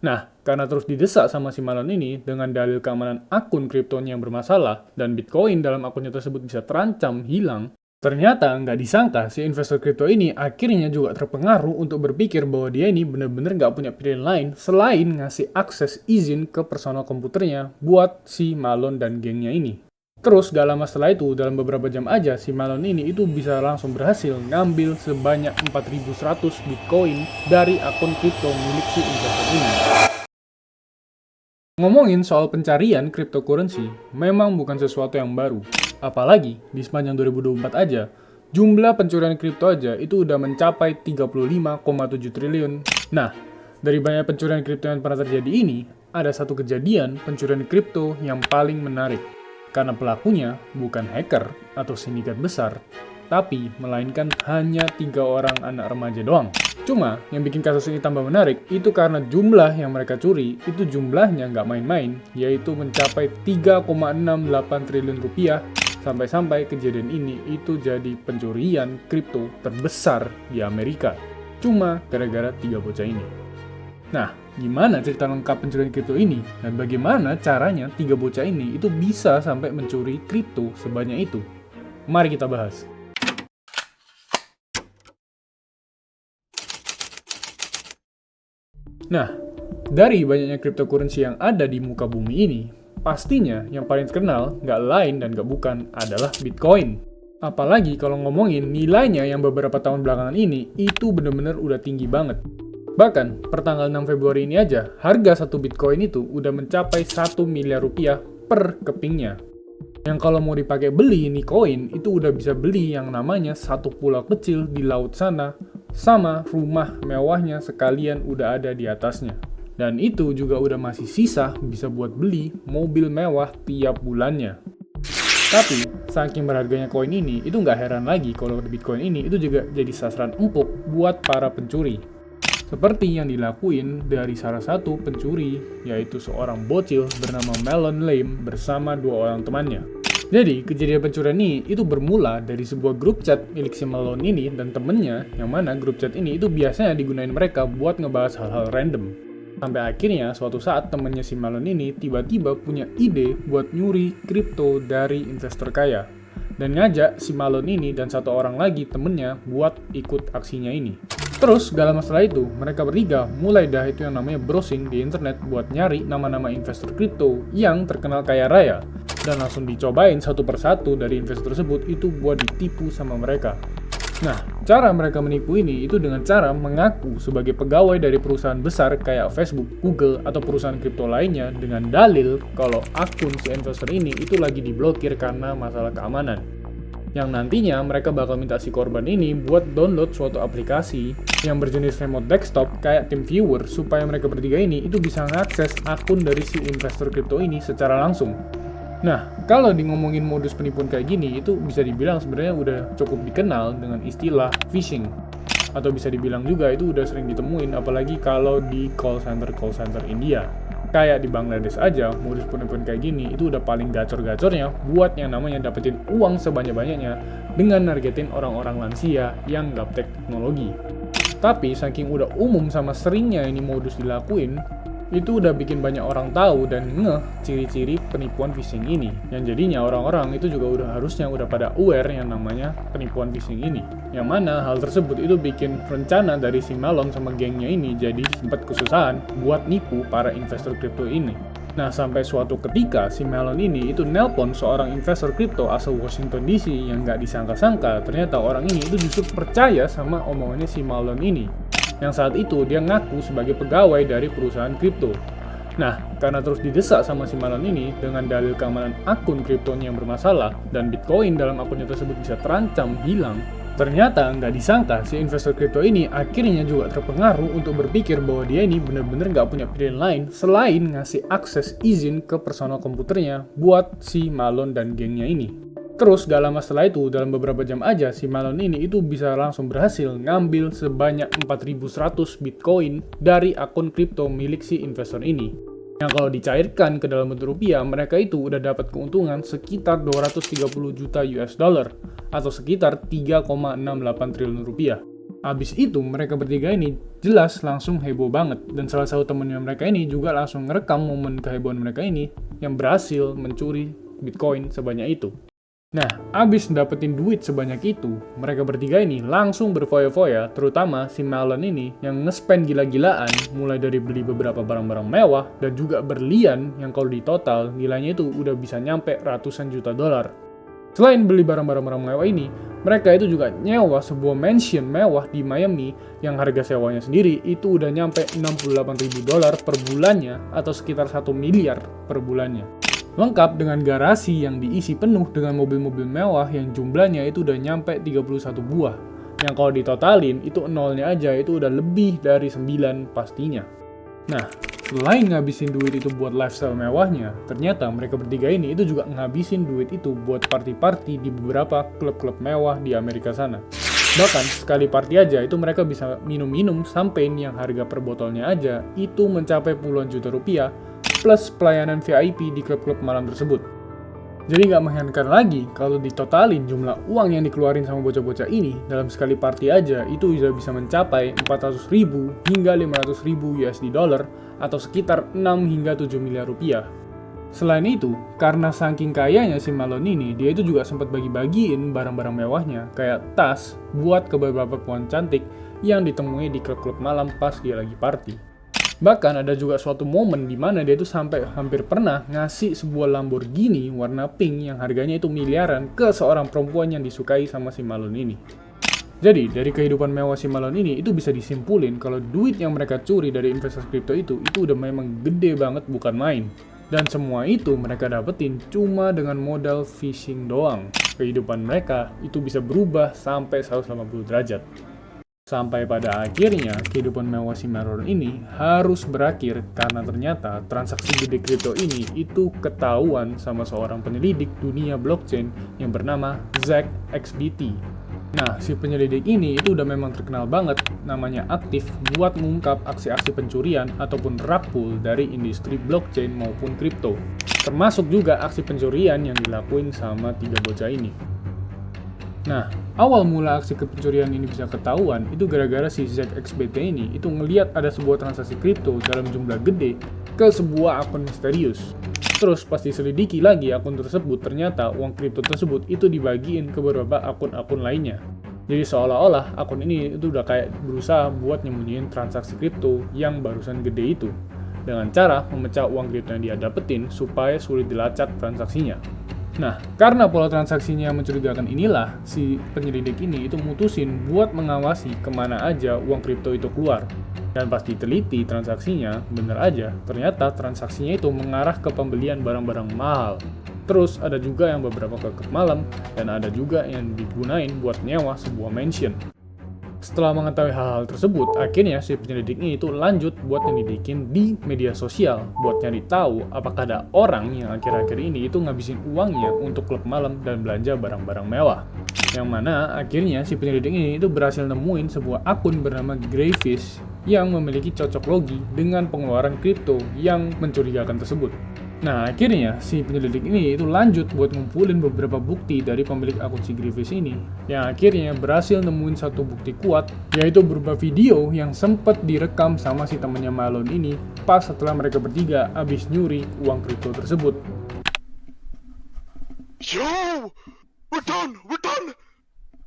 Nah, karena terus didesak sama si Malone ini dengan dalil keamanan akun kriptonya yang bermasalah dan Bitcoin dalam akunnya tersebut bisa terancam hilang, ternyata nggak disangka si investor kripto ini akhirnya juga terpengaruh untuk berpikir bahwa dia ini bener-bener nggak punya pilihan lain selain ngasih akses izin ke personal komputernya buat si Malone dan gengnya ini. Terus gak lama setelah itu, dalam beberapa jam aja, si Malone ini itu bisa langsung berhasil ngambil sebanyak 4.100 Bitcoin dari akun kripto milik si investor ini. Ngomongin soal pencarian cryptocurrency, memang bukan sesuatu yang baru. Apalagi, di sepanjang 2024 aja, jumlah pencurian kripto aja itu udah mencapai 35,7 triliun. Nah, dari banyak pencurian kripto yang pernah terjadi ini, ada satu kejadian pencurian kripto yang paling menarik. Karena pelakunya bukan hacker atau sindikat besar, tapi melainkan hanya 3 orang anak remaja doang. Cuma, yang bikin kasus ini tambah menarik, itu karena jumlah yang mereka curi, itu jumlahnya nggak main-main, yaitu mencapai 3,68 triliun rupiah, sampai-sampai kejadian ini itu jadi pencurian kripto terbesar di Amerika. Cuma gara-gara 3 bocah ini. Nah, gimana cerita lengkap pencurian kripto ini? Dan bagaimana caranya 3 bocah ini itu bisa sampai mencuri kripto sebanyak itu? Mari kita bahas. Nah, dari banyaknya cryptocurrency yang ada di muka bumi ini, pastinya yang paling terkenal nggak lain dan nggak bukan adalah Bitcoin. Apalagi kalau ngomongin nilainya yang beberapa tahun belakangan ini, itu bener-bener udah tinggi banget. Bahkan, per tanggal 6 Februari ini aja, harga satu Bitcoin itu udah mencapai 1 miliar rupiah per kepingnya. Yang kalau mau dipakai beli ini koin, itu udah bisa beli yang namanya satu pulau kecil di laut sana, sama rumah mewahnya sekalian udah ada di atasnya. Dan itu juga udah masih sisa bisa buat beli mobil mewah tiap bulannya. Tapi, saking berharganya koin ini, itu nggak heran lagi kalau Bitcoin ini itu juga jadi sasaran empuk buat para pencuri. Seperti yang dilakuin dari salah satu pencuri, yaitu seorang bocil bernama Melon Lame bersama 2 orang temannya. Jadi, kejadian pencurian ini itu bermula dari sebuah grup chat milik si Melon ini dan temennya, yang mana grup chat ini itu biasanya digunain mereka buat ngebahas hal-hal random. Sampai akhirnya, suatu saat temennya si Melon ini tiba-tiba punya ide buat nyuri kripto dari investor kaya. Dan ngajak si Malone ini dan 1 orang lagi temennya buat ikut aksinya ini. Terus, gak lama setelah itu, mereka bertiga mulai dah itu yang namanya browsing di internet buat nyari nama-nama investor kripto yang terkenal kaya raya. Dan langsung dicobain satu persatu dari investor tersebut itu buat ditipu sama mereka. Nah, cara mereka menipu ini itu dengan cara mengaku sebagai pegawai dari perusahaan besar kayak Facebook, Google, atau perusahaan kripto lainnya dengan dalil kalau akun si investor ini itu lagi diblokir karena masalah keamanan. Yang nantinya mereka bakal minta si korban ini buat download suatu aplikasi yang berjenis remote desktop kayak TeamViewer supaya mereka bertiga ini itu bisa mengakses akun dari si investor kripto ini secara langsung. Nah, kalau di ngomongin modus penipuan kayak gini, itu bisa dibilang sebenarnya udah cukup dikenal dengan istilah phishing. Atau bisa dibilang juga itu udah sering ditemuin, apalagi kalau di call center India. Kayak di Bangladesh aja, modus penipuan kayak gini itu udah paling gacor-gacornya buat yang namanya dapetin uang sebanyak-banyaknya dengan nargetin orang-orang lansia yang gaptek teknologi. Tapi saking udah umum sama seringnya ini modus dilakuin, itu udah bikin banyak orang tahu dan ngeh ciri-ciri penipuan phishing ini. Yang jadinya orang-orang itu juga harusnya udah pada aware yang namanya penipuan phishing ini. Yang mana hal tersebut itu bikin rencana dari si Malone sama gengnya ini jadi sempat kesusahan buat nipu para investor kripto ini. Nah, sampai suatu ketika si Malone ini itu nelpon seorang investor kripto asal Washington DC yang nggak disangka-sangka ternyata orang ini itu justru percaya sama omongannya si Malone ini. Yang saat itu dia ngaku sebagai pegawai dari perusahaan kripto. Nah, karena terus didesak sama si Malone ini dengan dalil keamanan akun kriptonya yang bermasalah dan Bitcoin dalam akunnya tersebut bisa terancam hilang, ternyata nggak disangka si investor kripto ini akhirnya juga terpengaruh untuk berpikir bahwa dia ini bener-bener nggak punya pilihan lain selain ngasih akses izin ke personal komputernya buat si Malone dan gengnya ini. Terus, gak lama setelah itu, dalam beberapa jam aja, si Malone ini itu bisa langsung berhasil ngambil sebanyak 4.100 Bitcoin dari akun kripto milik si investor ini. Yang kalau dicairkan ke dalam bentuk rupiah, mereka itu udah dapat keuntungan sekitar 230 juta US dollar, atau sekitar 3,68 triliun rupiah. Abis itu mereka bertiga ini jelas langsung heboh banget, dan salah satu temennya mereka ini juga langsung ngerekam momen kehebohan mereka ini yang berhasil mencuri Bitcoin sebanyak itu. Nah, abis dapetin duit sebanyak itu, mereka bertiga ini langsung berfoya-foya, terutama si Malone ini yang nge-spend gila-gilaan, mulai dari beli beberapa barang-barang mewah, dan juga berlian yang kalau di total nilainya itu udah bisa nyampe ratusan juta dolar. Selain beli barang-barang mewah ini, mereka itu juga nyewa sebuah mansion mewah di Miami yang harga sewanya sendiri itu udah nyampe 68.000 dolar per bulannya atau sekitar 1 miliar per bulannya. Lengkap dengan garasi yang diisi penuh dengan mobil-mobil mewah yang jumlahnya itu udah nyampe 31 buah. Yang kalau ditotalin, itu nolnya aja itu udah lebih dari 9 pastinya. Nah, selain ngabisin duit itu buat lifestyle mewahnya, ternyata mereka bertiga ini itu juga ngabisin duit itu buat party-party di beberapa klub-klub mewah di Amerika sana. Bahkan, sekali party aja itu mereka bisa minum-minum champagne yang harga per botolnya aja itu mencapai puluhan juta rupiah, plus pelayanan VIP di klub-klub malam tersebut. Jadi nggak mengherankan lagi kalau ditotalin jumlah uang yang dikeluarin sama bocah-bocah ini dalam sekali party aja itu udah bisa mencapai 400.000 hingga 500.000 USD dollar atau sekitar 6 hingga 7 miliar rupiah. Selain itu, karena saking kayanya si Malone ini, dia itu juga sempat bagi-bagiin barang-barang mewahnya kayak tas buat ke beberapa perempuan cantik yang ditemui di klub-klub malam pas dia lagi party. Bahkan ada juga suatu momen di mana dia itu sampai hampir pernah ngasih sebuah Lamborghini warna pink yang harganya itu miliaran ke seorang perempuan yang disukai sama si Malone ini. Jadi, dari kehidupan mewah si Malone ini itu bisa disimpulin kalau duit yang mereka curi dari investasi kripto itu udah memang gede banget bukan main. Dan semua itu mereka dapetin cuma dengan modal phishing doang. Kehidupan mereka itu bisa berubah sampai 180 derajat. Sampai pada akhirnya, kehidupan mewah si Malone ini harus berakhir karena ternyata transaksi gede kripto ini itu ketahuan sama seorang penyelidik dunia blockchain yang bernama Zach XBT. Nah, si penyelidik ini itu udah memang terkenal banget, namanya aktif buat mengungkap aksi-aksi pencurian ataupun rug pull dari industri blockchain maupun kripto. Termasuk juga aksi pencurian yang dilakuin sama 3 bocah ini. Nah, awal mula aksi pencurian ini bisa ketahuan itu gara-gara si ZXBT ini itu ngeliat ada sebuah transaksi kripto dalam jumlah gede ke sebuah akun misterius. Terus pas diselidiki lagi akun tersebut, ternyata uang kripto tersebut itu dibagiin ke beberapa akun-akun lainnya. Jadi seolah-olah akun ini itu udah kayak berusaha buat nyembunyiin transaksi kripto yang barusan gede itu dengan cara memecah uang kripto yang dia dapetin supaya sulit dilacak transaksinya. Nah, karena pola transaksinya mencurigakan inilah, si penyelidik ini itu mutusin buat mengawasi kemana aja uang kripto itu keluar. Dan pas diteliti transaksinya, bener aja, ternyata transaksinya itu mengarah ke pembelian barang-barang mahal. Terus ada juga yang beberapa ke klub malam, dan ada juga yang digunain buat nyewa sebuah mansion. Setelah mengetahui hal-hal tersebut, akhirnya si penyelidik ini itu lanjut buat nyelidikin di media sosial buat nyari tahu apakah ada orang yang akhir-akhir ini itu ngabisin uangnya untuk klub malam dan belanja barang-barang mewah. Yang mana akhirnya si penyelidik ini itu berhasil nemuin sebuah akun bernama Greyfish yang memiliki cocok logi dengan pengeluaran kripto yang mencurigakan tersebut. Nah, akhirnya si penyelidik ini itu lanjut buat ngumpulin beberapa bukti dari pemilik akun si Greyfish ini, yang akhirnya berhasil nemuin satu bukti kuat, yaitu berupa video yang sempat direkam sama si temannya Malone ini pas setelah mereka bertiga abis nyuri uang kripto tersebut. Yo! We're done!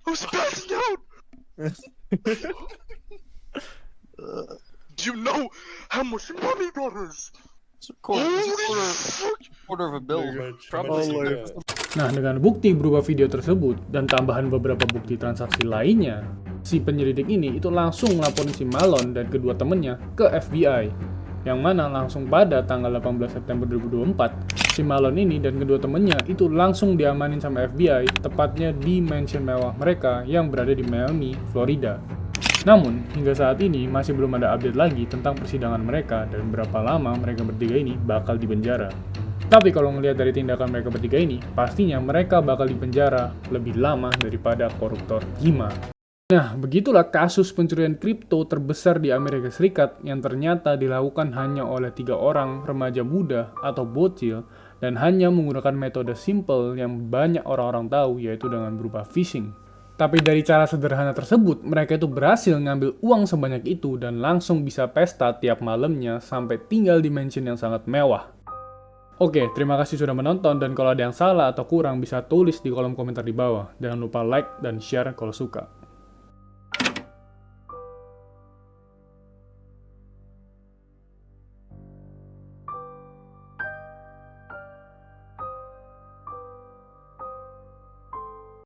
I'm passing out! Do you know how much money that is? Quarter of a bill. Nah, dengan bukti berupa video tersebut dan tambahan beberapa bukti transaksi lainnya, si penyelidik ini itu langsung ngelaporin si Malone dan kedua temennya ke FBI. Yang mana langsung pada tanggal 18 September 2024, si Malone ini dan kedua temennya itu langsung diamanin sama FBI, tepatnya di mansion mewah mereka yang berada di Miami, Florida. Namun, hingga saat ini masih belum ada update lagi tentang persidangan mereka dan berapa lama mereka bertiga ini bakal dipenjara. Tapi kalau ngelihat dari tindakan mereka bertiga ini, pastinya mereka bakal dipenjara lebih lama daripada koruptor Hima. Nah, begitulah kasus pencurian kripto terbesar di Amerika Serikat yang ternyata dilakukan hanya oleh 3 orang remaja muda atau bocil dan hanya menggunakan metode simple yang banyak orang-orang tahu, yaitu dengan berupa phishing. Tapi dari cara sederhana tersebut, mereka itu berhasil ngambil uang sebanyak itu dan langsung bisa pesta tiap malamnya sampai tinggal di mansion yang sangat mewah. Oke, terima kasih sudah menonton, dan kalau ada yang salah atau kurang bisa tulis di kolom komentar di bawah. Jangan lupa like dan share kalau suka.